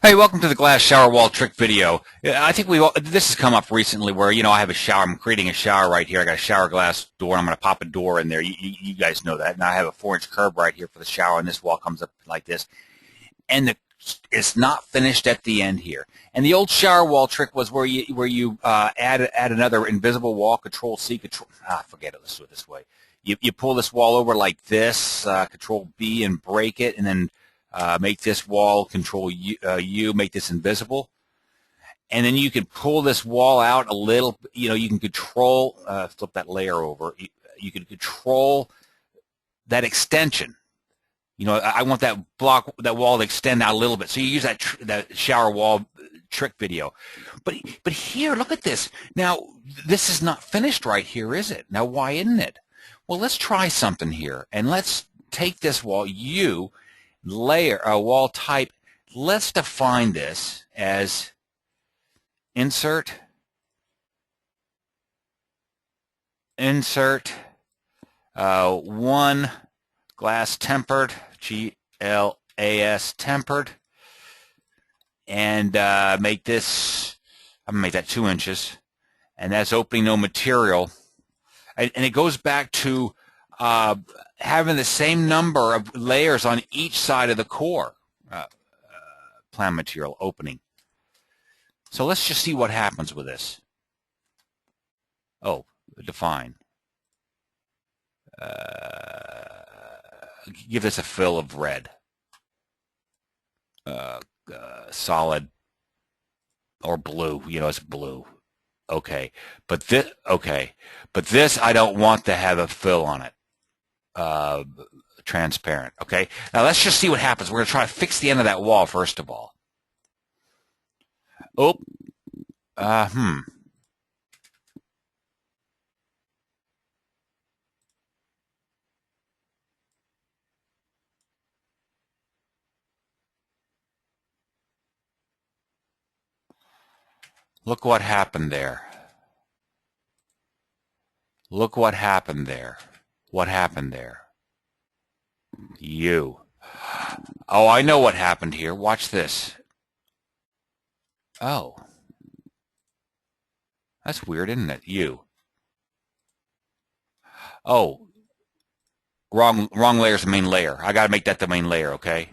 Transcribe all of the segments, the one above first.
Hey, welcome to the glass shower wall trick video. I think this has come up recently where, I have a shower. I'm creating a shower right here. I got a shower glass door, and I'm going to pop a door in there. You guys know that. And I have a 4-inch curb right here for the shower, and this wall comes up like this. And it's not finished at the end here. And the old shower wall trick was where you add another invisible wall, Control C, forget it. Let's do it this way. You pull this wall over like this, Control B, and break it, and then make this wall, Control U, make this invisible. And then you can pull this wall out a little, you can control, flip that layer over. You can control that extension. I want that wall to extend out a little bit. So you use that shower wall trick video. But here, look at this. Now, this is not finished right here, is it? Now, why isn't it? Well, let's try something here. And let's take this wall, layer, wall type. Let's define this as insert, one, glass tempered, GLAS tempered, and make this, I'm going to make that 2 inches, and that's opening no material. And it goes back to having the same number of layers on each side of the core, plan material opening. So let's just see what happens with this. Oh, define. Give this a fill of red. Solid or blue, it's blue. Okay, but this I don't want to have a fill on it. Transparent. Okay, now let's just see what happens. We're going to try to fix the end of that wall first of all. Oh, Look what happened there. Look what happened there. What happened there? Oh, I know what happened here. Watch this. Oh. That's weird, isn't it? Oh. Wrong layer's the main layer. I got to make that the main layer, okay?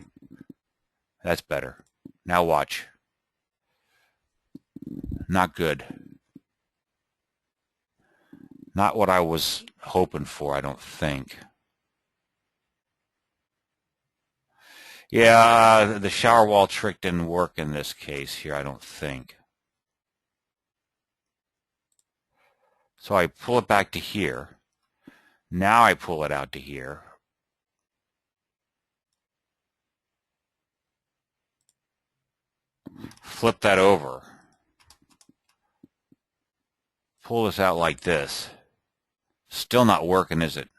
That's better. Now watch. Not good. Not what I was hoping for, I don't think. Yeah, the shower wall trick didn't work in this case here, I don't think. So I pull it back to here. Now I pull it out to here. Flip that over. Pull this out like this. Still not working, is it?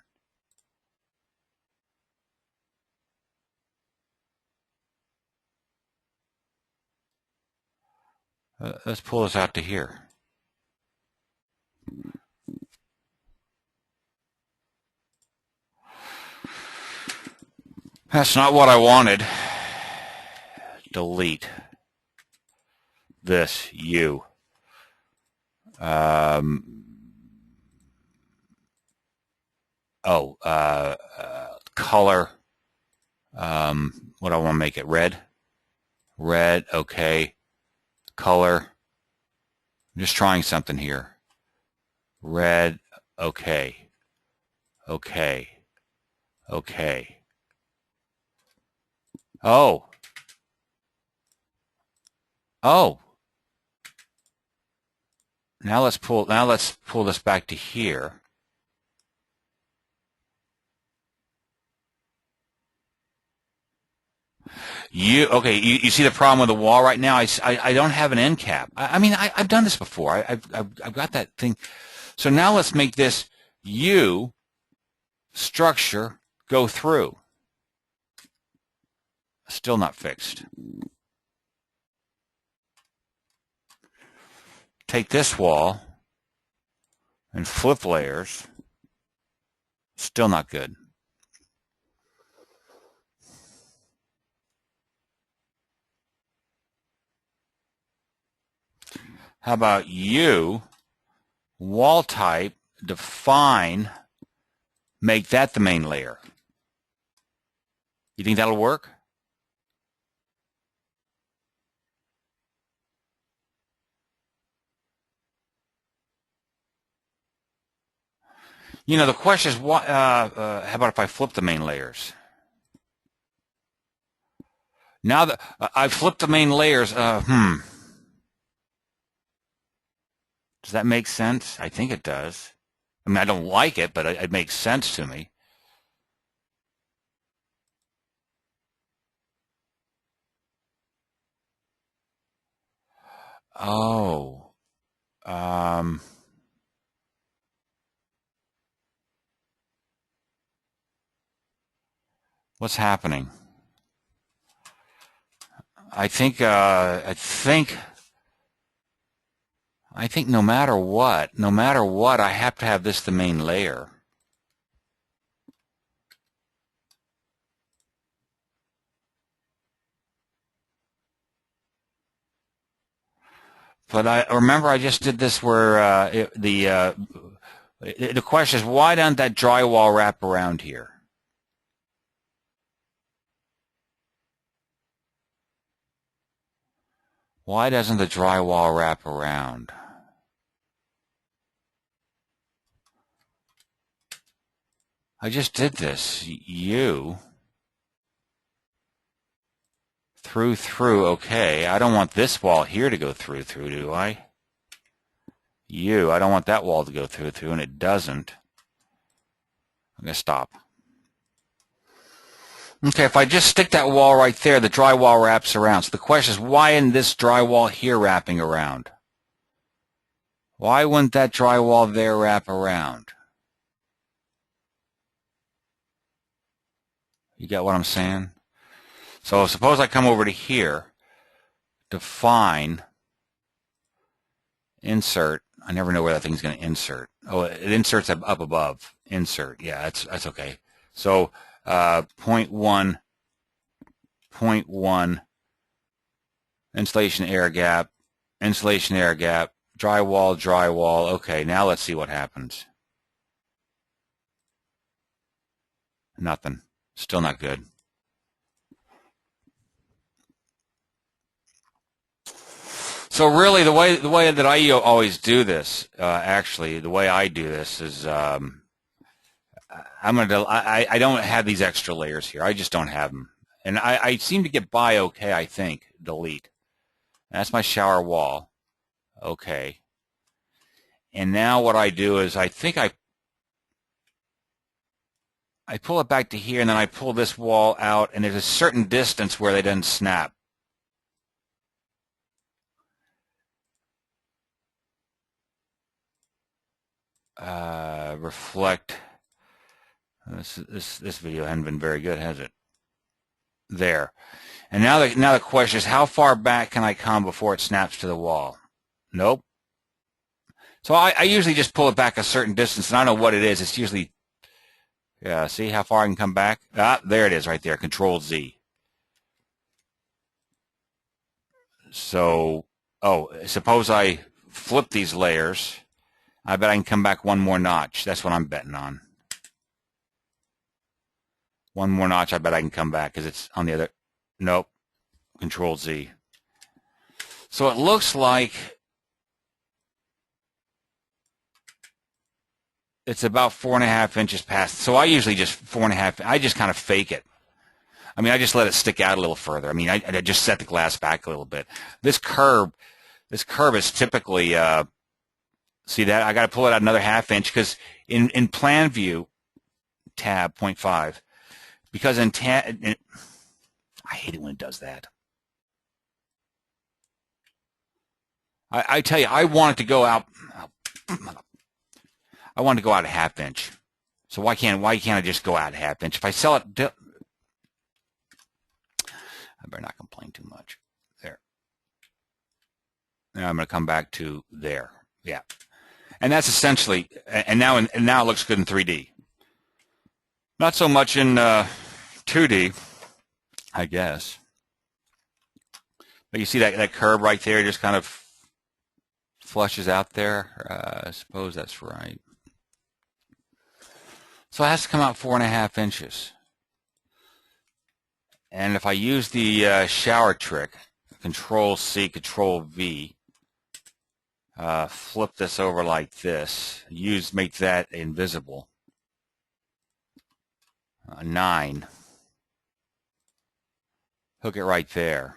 Let's pull this out to here. That's not what I wanted. Delete this, color. What do I want to make it? Red? Red, okay. Color. I'm just trying something here. Red, okay. Okay. Okay. Oh. Oh. Now let's pull this back to here. You see the problem with the wall right now? I don't have an end cap. I mean, I've done this before. I've got that thing. So now let's make this structure go through. Still not fixed. Take this wall and flip layers. Still not good. How about you, wall type, define, make that the main layer? You think that'll work? You know, the question is, what? How about if I flip the main layers? Now that I've flipped the main layers, does that make sense? I think it does. I mean, I don't like it, but it makes sense to me. Oh, um, what's happening? I think no matter what, I have to have this the main layer. But I remember I just did this where the question is, why doesn't that drywall wrap around here? Why doesn't the drywall wrap around? I just did this. You through. Okay, I don't want this wall here to go through, do I? I don't want that wall to go through, and it doesn't. I'm going to stop. Okay, if I just stick that wall right there, the drywall wraps around. So the question is, why isn't this drywall here wrapping around? Why wouldn't that drywall there wrap around? You get what I'm saying? So suppose I come over to here, define, insert. I never know where that thing's going to insert. Oh, it inserts up above. Insert. Yeah, that's okay. So point one, insulation air gap, drywall. Okay, now let's see what happens. Nothing. Still not good. So really, the way that I always do this, actually, the way I do this is, I don't have these extra layers here. I just don't have them, and I seem to get by okay. I think delete. That's my shower wall. Okay. And now what I do is I think I pull it back to here, and then I pull this wall out, and there's a certain distance where they didn't snap. Reflect. This video hasn't been very good, has it? There. And now the question is, how far back can I come before it snaps to the wall? Nope. So I usually just pull it back a certain distance, and I don't know what it is. It's usually, yeah, see how far I can come back? Ah, there it is right there, Control Z. So, suppose I flip these layers. I bet I can come back one more notch. That's what I'm betting on. One more notch, I bet I can come back because it's on the other. Nope. Control Z. So it looks like it's about 4.5 inches past. So I usually just 4.5. I just kind of fake it. I mean, I just let it stick out a little further. I mean, I just set the glass back a little bit. This curb is typically. See that? I got to pull it out another 1/2 inch because in plan view, tab 0.5, because I hate it when it does that. I tell you, I want it to go out. I want to go out 1/2 inch. So why can't I just go out 1/2 inch? If I sell it, I better not complain too much. There. Now I'm going to come back to there. Yeah. And that's essentially, and now it looks good in 3D. Not so much in 2D, I guess. But you see that curve right there, just kind of flushes out there. I suppose that's right. So it has to come out 4.5 inches. And if I use the shower trick, Control C, Control V, flip this over like this, make that invisible. 9. Hook it right there.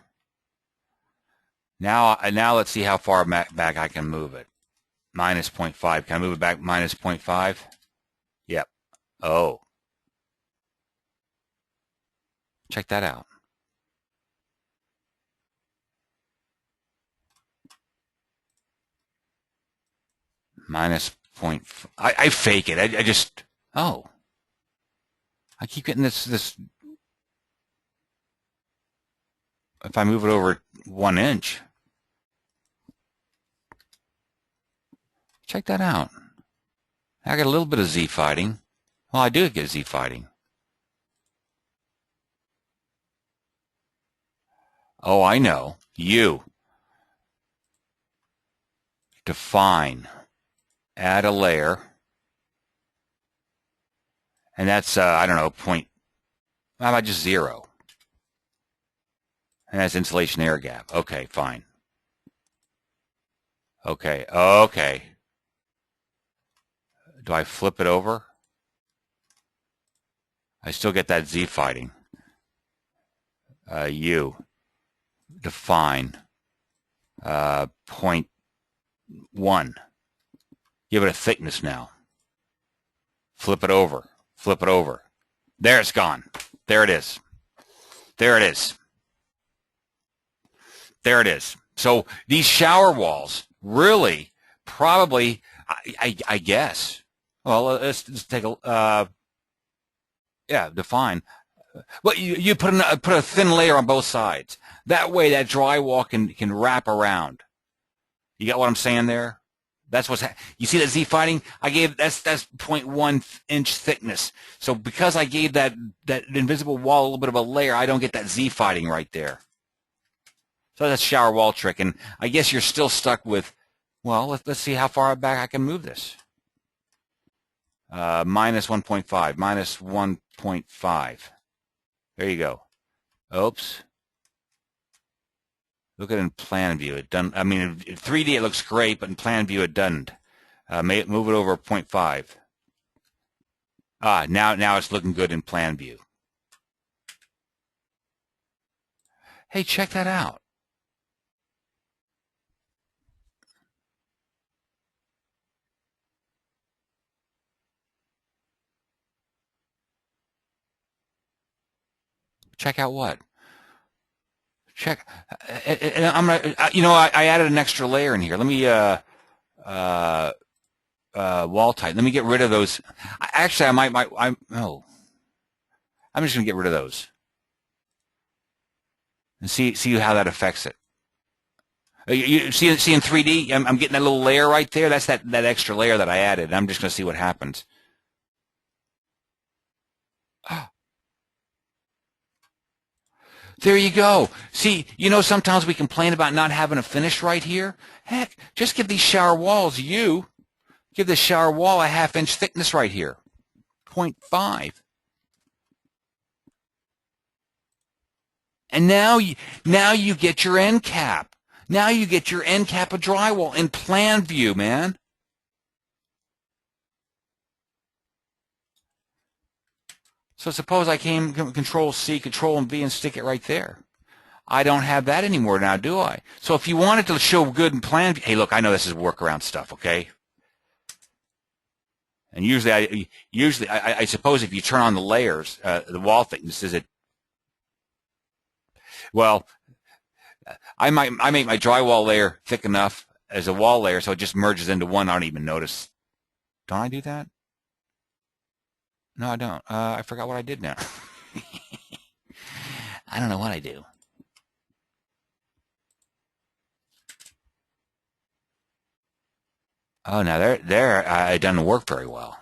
Now let's see how far back I can move it. Minus 0.5. Can I move it back minus 0.5? Yep. Oh. Check that out. Minus 0.5. I fake it. I just, oh. I keep getting this. If I move it over 1 inch. Check that out. I got a little bit of Z fighting. Well, I do get Z fighting. Oh, I know. You. Define. Add a layer. And that's, I don't know, how about just 0? And that's insulation air gap. Okay, fine. Okay, okay. Do I flip it over? I still get that Z fighting. U. Define. 0.1. Give it a thickness now. Flip it over. Flip it over. There it's gone. There it is. There it is. There it is. So these shower walls really probably, I guess. Well, let's take a, define. Well, you put a thin layer on both sides. That way that drywall can wrap around. You got what I'm saying there? That's what's you see that Z fighting? I gave that's 0.1 inch thickness. So because I gave that invisible wall a little bit of a layer, I don't get that Z fighting right there. So that's shower wall trick, and I guess you're still stuck with. Well, let's see how far back I can move this. Minus 1.5, minus 1.5. There you go. Oops. Look at it in plan view. It done. I mean, in 3D it looks great, but in plan view it doesn't. Move it over 0.5. Now it's looking good in plan view. Hey, check that out. Check out what? Check. And I'm gonna. I added an extra layer in here. Let me wall tight. Let me get rid of those. Actually, I'm just gonna get rid of those and see how that affects it. You see in 3D, I'm getting that little layer right there. That's that extra layer that I added. I'm just gonna see what happens. There you go. See, sometimes we complain about not having a finish right here. Heck, just give these shower walls, give the shower wall a 1/2 inch thickness right here. 0.5. And now you get your end cap. Now you get your end cap of drywall in plan view, man. So suppose I came Control C, Control and V and stick it right there. I don't have that anymore now, do I? So if you wanted to show good in plan view, hey, look, I know this is workaround stuff, okay? And usually I suppose if you turn on the layers, the wall thickness is it. Well, I make my drywall layer thick enough as a wall layer so it just merges into one. I don't even notice. Don't I do that? No, I don't. I forgot what I did now. I don't know what I do. Oh, now there, it doesn't work very well.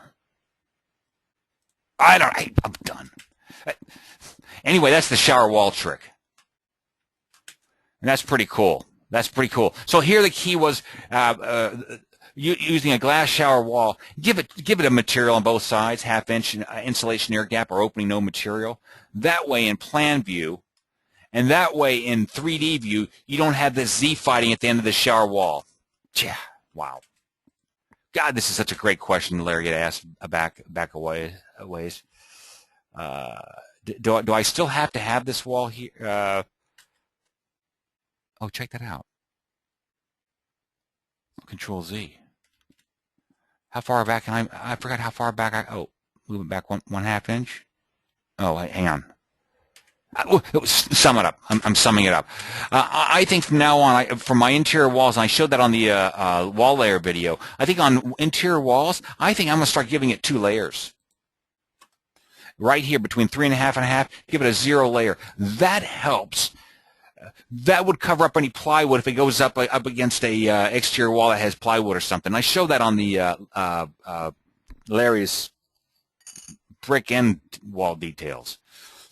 I'm done. Anyway, that's the shower wall trick. And that's pretty cool. That's pretty cool. So here the key was using a glass shower wall. Give it a material on both sides, 1/2 inch insulation air gap or opening no material. That way in plan view, and that way in 3D view, you don't have this Z fighting at the end of the shower wall. Yeah, wow. God, this is such a great question, Larry, to ask back a ways. Do I still have to have this wall here? Oh, check that out. Control Z. How far back can I forgot how far back move it back one 1/2 inch. Oh, hang on. Sum it up. I'm summing it up. I think from now on, for my interior walls, and I showed that on the wall layer video, I think on interior walls, I think I'm going to start giving it 2 layers. Right here, between 3.5 and 1/2, give it a 0 layer. That helps. That would cover up any plywood if it goes up against a exterior wall that has plywood or something. I showed that on the Larry's brick end wall details.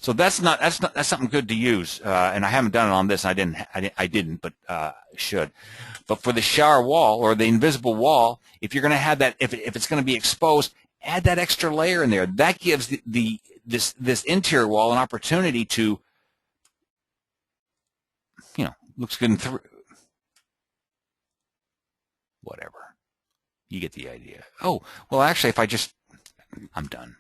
So that's something good to use, and I haven't done it on this. I didn't, but should. But for the shower wall or the invisible wall, if you're going to have that, if it's going to be exposed, add that extra layer in there. That gives this interior wall an opportunity to, looks good and through. Whatever. You get the idea. Oh, well, actually, I'm done.